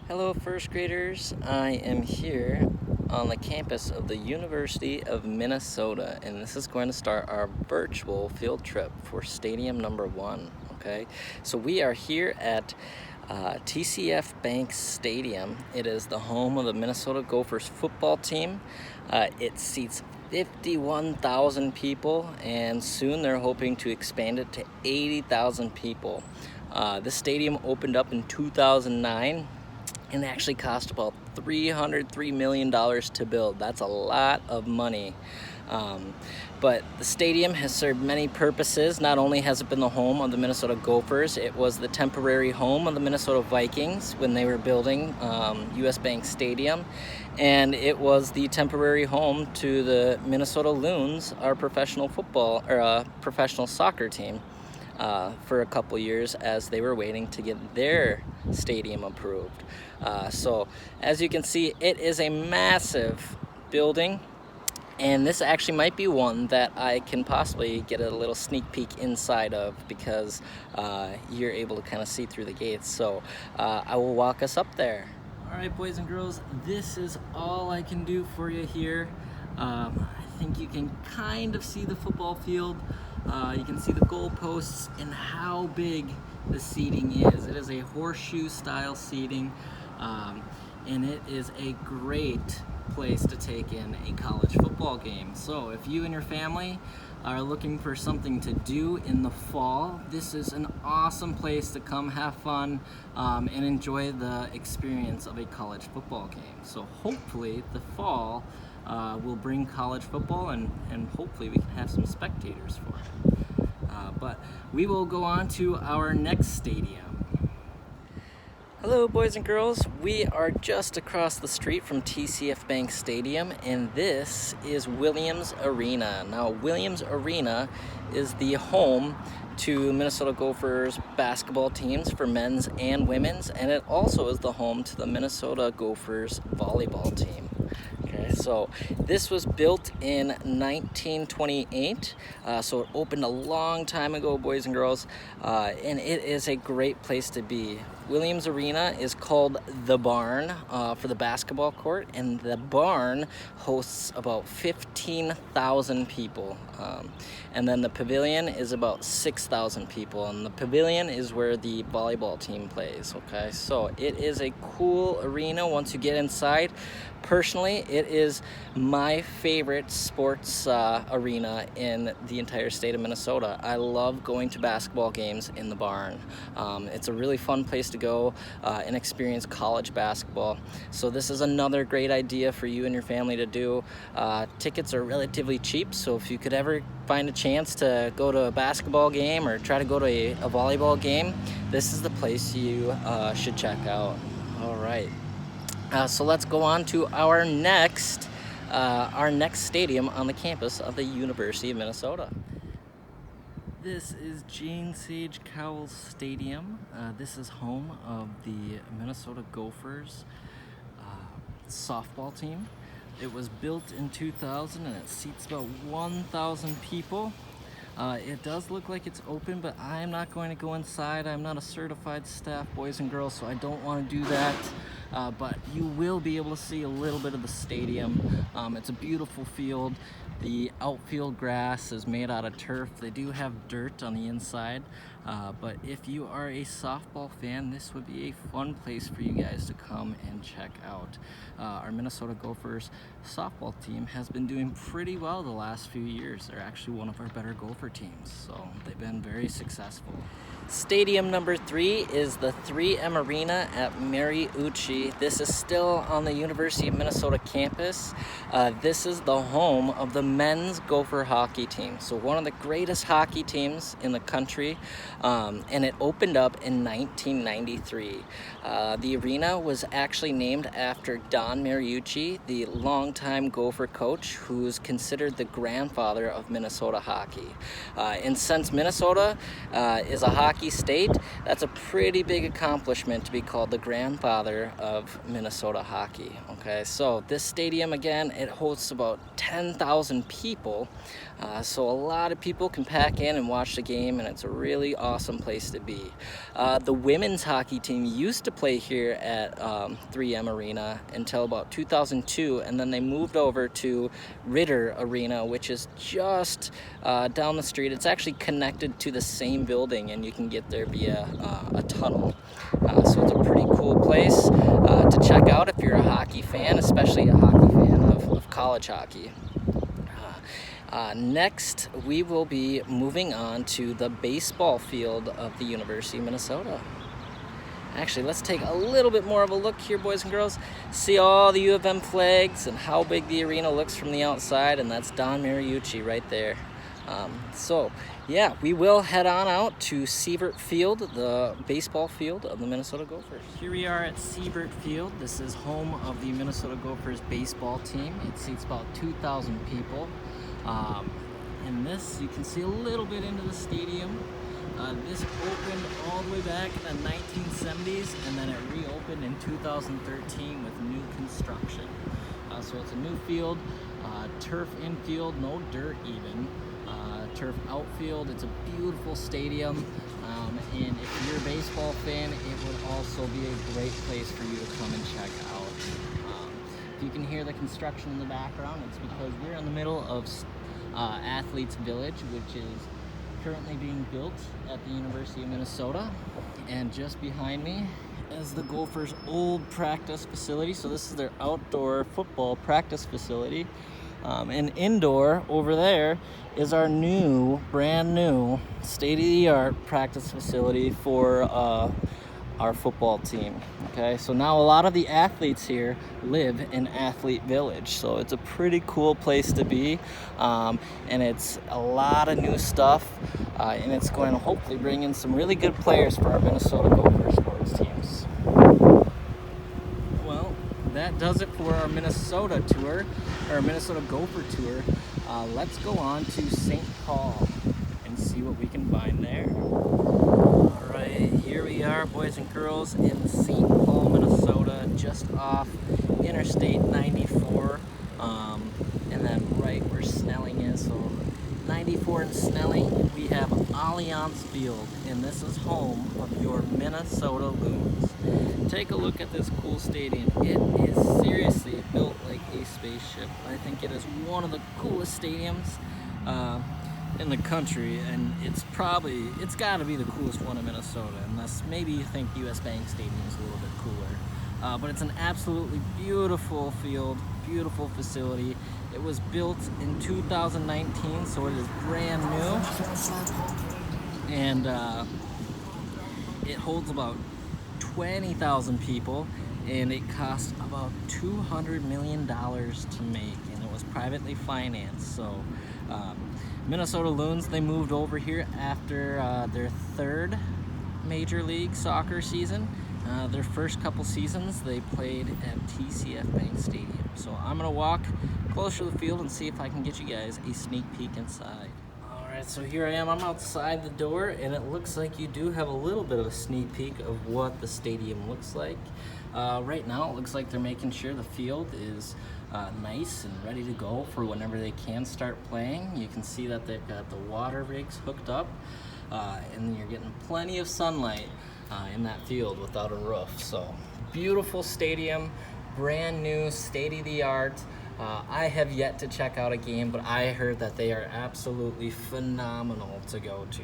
Hello, first graders. I am here on the campus of the University of Minnesota, and this is going to start our virtual field trip for Stadium Number 1. Okay, so we are here at TCF Bank Stadium. It is the home of the Minnesota Gophers football team. It seats 51,000 people, and soon they're hoping to expand it to 80,000 people. This stadium opened up in 2009 and it actually cost about $303 million to build. That's a lot of money. But the stadium has served many purposes. Not only has it been the home of the Minnesota Gophers, it was the temporary home of the Minnesota Vikings when they were building US Bank Stadium. And it was the temporary home to the Minnesota Loons, our professional football or professional soccer team. For a couple years as they were waiting to get their stadium approved. So as you can see, it is a massive building, and this actually might be one that I can possibly get a little sneak peek inside of because you're able to kind of see through the gates. So I will walk us up there. All right, boys and girls, this is all I can do for you here. I think you can kind of see the football field. You can see the goalposts and how big the seating is. It is a horseshoe style seating, and it is a great place to take in a college football game. So if you and your family are looking for something to do in the fall, this is an awesome place to come have fun and enjoy the experience of a college football game. So hopefully the fall will bring college football, and hopefully we can have some spectators for it. But we will go on to our next stadium. Hello, boys and girls. We are just across the street from TCF Bank Stadium, and this is Williams Arena. Now, Williams Arena is the home to Minnesota Gophers basketball teams for men's and women's, and it also is the home to the Minnesota Gophers volleyball team. Okay, so this was built in 1928, so it opened a long time ago, boys and girls, and it is a great place to be. Williams Arena is called The Barn for the basketball court, and the barn hosts about 15,000 people. And then the pavilion is about 6,000 people, and the pavilion is where the volleyball team plays. Okay, so it is a cool arena once you get inside. Personally, it is my favorite sports arena in the entire state of Minnesota. I love going to basketball games in the barn. It's a really fun place to go and experience college basketball. So this is another great idea for you and your family to do. Tickets are relatively cheap, so if you could ever find a chance to go to a basketball game or try to go to a volleyball game, this is the place you should check out. All right. So let's go on to our next stadium on the campus of the University of Minnesota. This is Jane Sage Cowles Stadium. This is home of the Minnesota Gophers softball team. It was built in 2000 and it seats about 1,000 people. It does look like it's open, but I'm not going to go inside. I'm not a certified staff, boys and girls, so I don't want to do that. But you will be able to see a little bit of the stadium. It's a beautiful field. The outfield grass is made out of turf. They do have dirt on the inside, but if you are a softball fan, this would be a fun place for you guys to come and check out. Our Minnesota Gophers softball team has been doing pretty well the last few years. They're actually one of our better Gopher teams, so they've been very successful. Stadium number 3 is the 3M Arena at Mariucci. This is still on the University of Minnesota campus. This is the home of the men's Gopher hockey team. So one of the greatest hockey teams in the country, and it opened up in 1993. The arena was actually named after Don Mariucci, the longtime Gopher coach, who's considered the grandfather of Minnesota hockey. And since Minnesota is a hockey state, that's a pretty big accomplishment to be called the grandfather of Minnesota hockey. Okay, so this stadium, again, it hosts about 10,000 people, so a lot of people can pack in and watch the game, and it's a really awesome place to be. The women's hockey team used to play here at 3M Arena until about 2002, and then they moved over to Ritter Arena, which is just down the street. It's actually connected to the same building, and you can get there via a tunnel. So it's a pretty cool place to check out if you're a hockey fan, especially a hockey fan of college hockey. Next, we will be moving on to the baseball field of the University of Minnesota. Actually, let's take a little bit more of a look here, boys and girls. See all the U of M flags and how big the arena looks from the outside, and that's Don Mariucci right there. So, yeah, we will head on out to Sievert Field, the baseball field of the Minnesota Gophers. Here we are at Sievert Field. This is home of the Minnesota Gophers baseball team. It seats about 2,000 people. And this, you can see a little bit into the stadium. This opened all the way back in the 1970s, and then it reopened in 2013 with new construction. So it's a new field, turf infield, no dirt even. Turf outfield. It's a beautiful stadium, and if you're a baseball fan, it would also be a great place for you to come and check out. If you can hear the construction in the background, it's because we're in the middle of Athletes Village, which is currently being built at the University of Minnesota, and just behind me is the Gophers' old practice facility. So this is their outdoor football practice facility. And indoor over there is our brand new state-of-the-art practice facility for our football team. Okay, so now a lot of the athletes here live in Athlete Village, so it's a pretty cool place to be, and it's a lot of new stuff, and it's going to hopefully bring in some really good players for our Minnesota Gopher sports teams. Well, that does it for our Minnesota tour, our Minnesota Gopher tour. Let's go on to St. Paul and see what we can find there. All right, here we are, boys and girls, in St. Paul, Minnesota, just off Interstate 94, and then right where Snelling is. So 94 and Snelling, we have Allianz Field, and this is home of your Minnesota Loons. Take a look at this cool stadium. It is seriously built like a spaceship. I think it is one of the coolest stadiums in the country, and it's got to be the coolest one in Minnesota, unless maybe you think US Bank Stadium is a little bit cooler. But it's an absolutely beautiful field, beautiful facility. It was built in 2019, so it is brand new, and it holds about 20,000 people, and it cost about $200 million to make, and it was privately financed. So Minnesota Loons, they moved over here after their third Major League Soccer season. Their first couple seasons they played at TCF Bank Stadium. So I'm gonna walk closer to the field and see if I can get you guys a sneak peek inside. Alright, so here I am, I'm outside the door, and it looks like you do have a little bit of a sneak peek of what the stadium looks like. Right now it looks like they're making sure the field is nice and ready to go for whenever they can start playing. You can see that they've got the water rigs hooked up, and you're getting plenty of sunlight in that field without a roof. So beautiful stadium, brand new, state-of-the-art. I have yet to check out a game, but I heard that they are absolutely phenomenal to go to.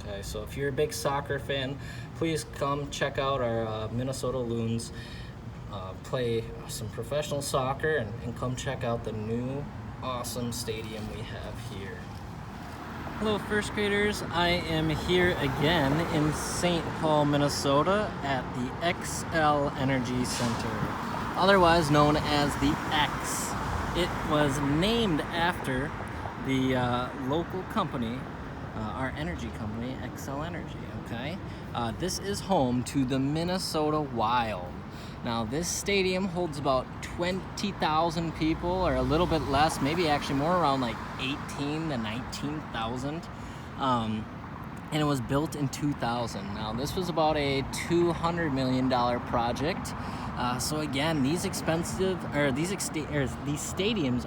Okay, so if you're a big soccer fan, please come check out our Minnesota Loons play some professional soccer, and come check out the new awesome stadium we have here. Hello first graders, I am here again in St. Paul, Minnesota at the XL Energy Center, otherwise known as the X. It was named after the local company, our energy company, XL Energy, okay? This is home to the Minnesota Wild. Now this stadium holds about 20,000 people, or a little bit less, maybe actually more, around like 18 to 19,000. And it was built in 2000. Now this was about a $200 million project. So again, these stadiums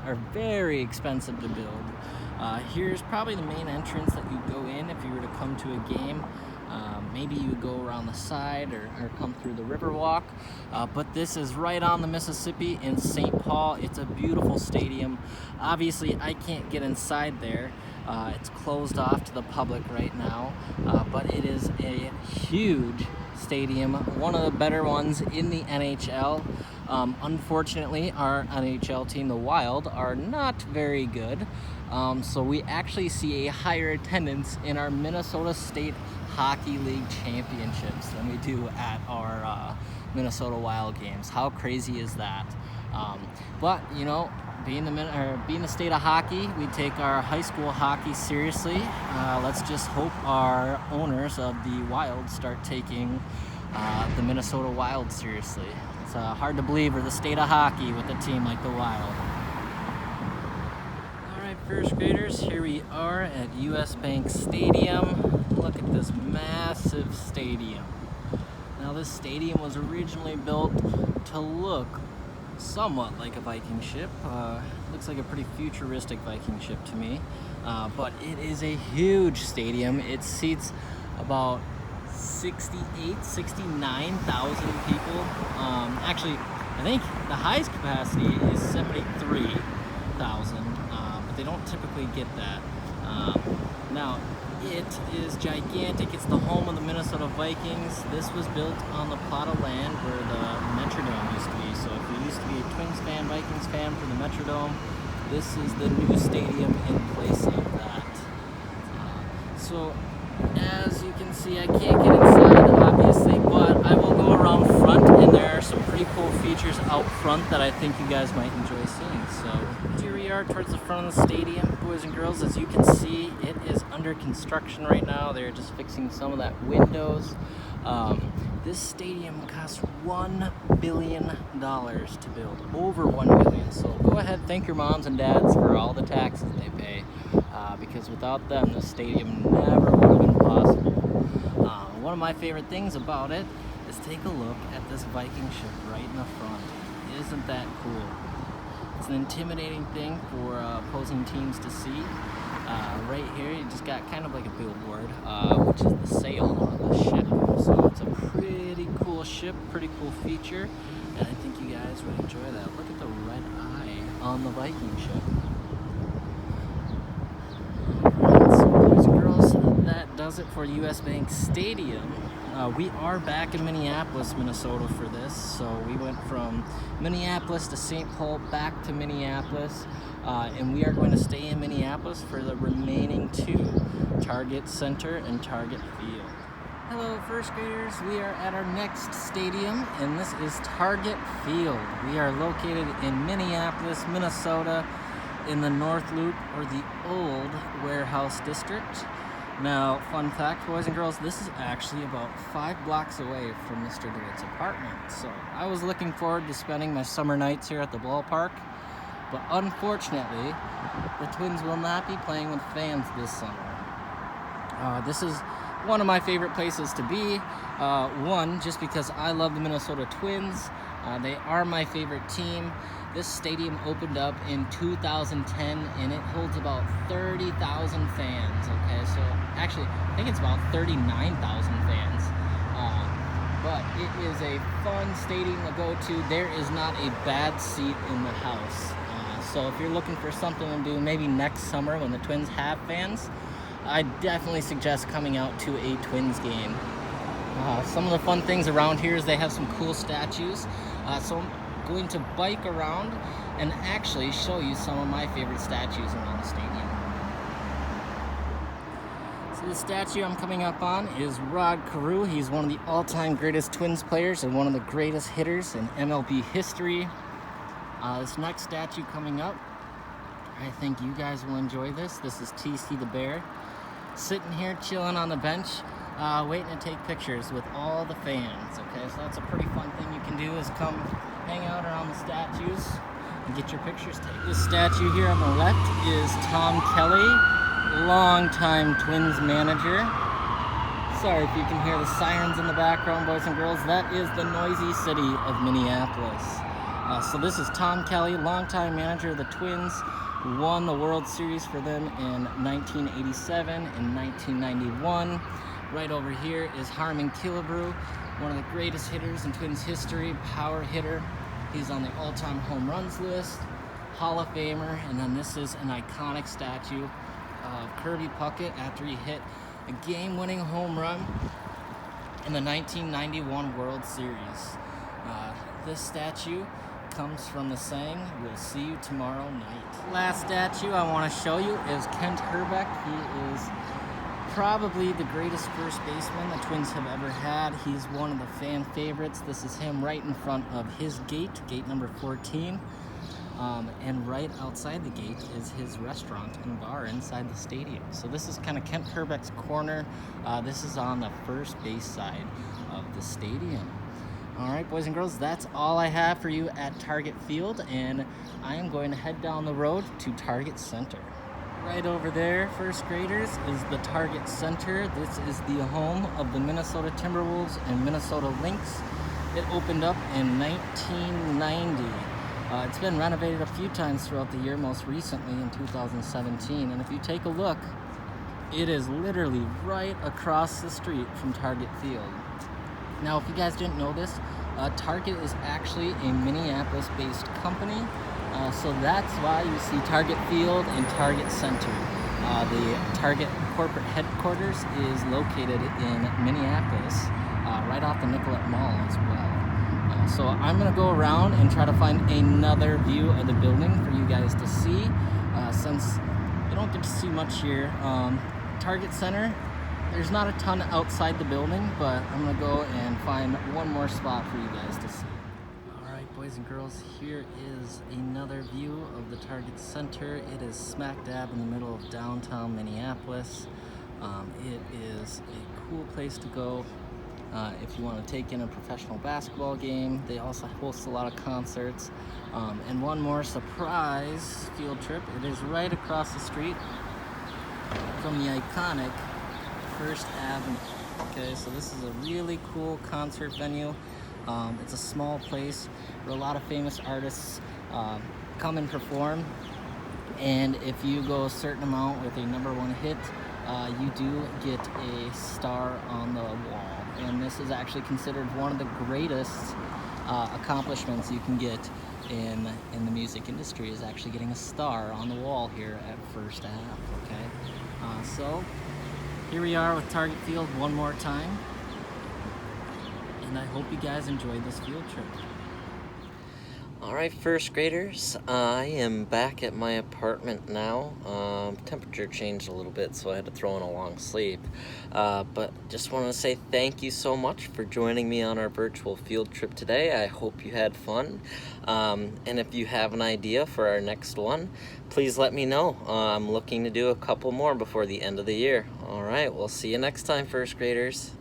are very expensive to build. Here's probably the main entrance that you go in if you were to come to a game. maybe you go around the side or come through the Riverwalk. But this is right on the Mississippi in St. Paul. It's a beautiful stadium. Obviously, I can't get inside there. It's closed off to the public right now, but it is a huge stadium, one of the better ones in the NHL. Unfortunately, our NHL team, the Wild, are not very good. So we actually see a higher attendance in our Minnesota State Hockey League championships than we do at our Minnesota Wild games. How crazy is that? But you know, being the state of hockey, we take our high school hockey seriously. Let's just hope our owners of the Wild start taking the Minnesota Wild seriously. It's hard to believe we're the state of hockey with a team like the Wild. Alright, first graders, here we are at US Bank Stadium. Look at this massive stadium. Now this stadium was originally built to look somewhat like a Viking ship. Looks like a pretty futuristic Viking ship to me. But it is a huge stadium. It seats about 69,000 people. Actually, I think the highest capacity is 73,000, but they don't typically get that. Now, it is gigantic. It's the home of the Minnesota Vikings. This was built on the plot of land where the Metrodome used to be. So if you used to be a Twins fan, Vikings fan for the Metrodome, this is the new stadium in place of that. So as you can see, I can't get inside obviously, but I will go around front, and there are some pretty cool features out front that I think you guys might enjoy seeing. So here we are towards the front of the stadium, boys and girls. As you can see, it is under construction right now. They're just fixing some of that windows. This stadium cost $1 billion to build, over $1 billion. So go ahead, thank your moms and dads for all the taxes they pay, because without them, the stadium never would have been possible. One of my favorite things about it is take a look at this Viking ship right in the front. Isn't that cool? It's an intimidating thing for opposing teams to see. Right here, you just got kind of like a billboard, which is the sail on the ship. So it's a pretty cool ship, pretty cool feature, and I think you guys would enjoy that. Look at the red eye on the Viking ship. Alright, so boys and girls, that does it for US Bank Stadium. We are back in Minneapolis, Minnesota for this. So we went from Minneapolis to St. Paul, back to Minneapolis, and we are going to stay in Minneapolis for the remaining two, Target Center and Target Field. Hello first graders, we are at our next stadium, and this is Target Field. We are located in Minneapolis, Minnesota, in the North Loop, or the old warehouse district. Now, fun fact, boys and girls, this is actually about 5 blocks away from Mr. DeWitt's apartment. So I was looking forward to spending my summer nights here at the ballpark, but unfortunately, the Twins will not be playing with fans this summer. This is one of my favorite places to be. One, just because I love the Minnesota Twins. They are my favorite team. This stadium opened up in 2010, and it holds about 30,000 fans, okay? So actually, I think it's about 39,000 fans. But it is a fun stadium to go to. There is not a bad seat in the house. So if you're looking for something to do maybe next summer when the Twins have fans, I definitely suggest coming out to a Twins game. Some of the fun things around here is they have some cool statues. So I'm going to bike around and actually show you some of my favorite statues around the stadium. So the statue I'm coming up on is Rod Carew. He's one of the all-time greatest Twins players and one of the greatest hitters in MLB history. This next statue coming up, I think you guys will enjoy this. This is TC the Bear, sitting here chilling on the bench, waiting to take pictures with all the fans. Okay, so that's a pretty fun thing you can do, is come hang out around the statues and get your pictures taken. This statue here on the left is Tom Kelly, longtime Twins manager. Sorry if you can hear the sirens in the background, boys and girls. That is the noisy city of Minneapolis. So this is Tom Kelly, longtime manager of the Twins. Won the World Series for them in 1987 and 1991. Right over here is Harmon Killebrew, one of the greatest hitters in Twins history, power hitter. He's on the all-time home runs list, Hall of Famer, and then this is an iconic statue of Kirby Puckett after he hit a game-winning home run in the 1991 World Series. This statue comes from the saying, "We'll see you tomorrow night." Last statue I want to show you is Kent Hrbek. He is probably the greatest first baseman the Twins have ever had. He's one of the fan favorites. This is him right in front of his gate number 14. And right outside the gate is his restaurant and bar inside the stadium. So this is kind of Kent Hrbek's corner. This is on the first base side of the stadium. All right, boys and girls, that's all I have for you at Target Field, and I am going to head down the road to Target Center. Right over there, first graders, is the Target Center. This is the home of the Minnesota Timberwolves and Minnesota Lynx. It opened up in 1990. It's been renovated a few times throughout the year, most recently in 2017. And if you take a look, it is literally right across the street from Target Field. Now, if you guys didn't know this, Target is actually a Minneapolis-based company. So that's why you see Target Field and Target Center. The Target corporate headquarters is located in Minneapolis, right off the Nicollet Mall as well. So I'm gonna go around and try to find another view of the building for you guys to see, since you don't get to see much here. Target Center, there's not a ton outside the building, but I'm gonna go and find one more spot for you guys to see. All right, boys and girls, here is another view of the Target Center. It is smack dab in the middle of downtown Minneapolis. It is a cool place to go if you want to take in a professional basketball game. They also host a lot of concerts. And one more surprise field trip. It is right across the street from the iconic First Avenue. Okay, so this is a really cool concert venue. It's a small place where a lot of famous artists come and perform. And if you go a certain amount with a #1 hit, you do get a star on the wall. And this is actually considered one of the greatest accomplishments you can get in the music industry, is actually getting a star on the wall here at First Ave. Okay, so here we are with Target Field one more time, and I hope you guys enjoyed this field trip. All right, first graders, I am back at my apartment now. Temperature changed a little bit, so I had to throw in a long sleep. But just want to say thank you so much for joining me on our virtual field trip today. I hope you had fun. And if you have an idea for our next one, please let me know. I'm looking to do a couple more before the end of the year. All right, we'll see you next time, first graders.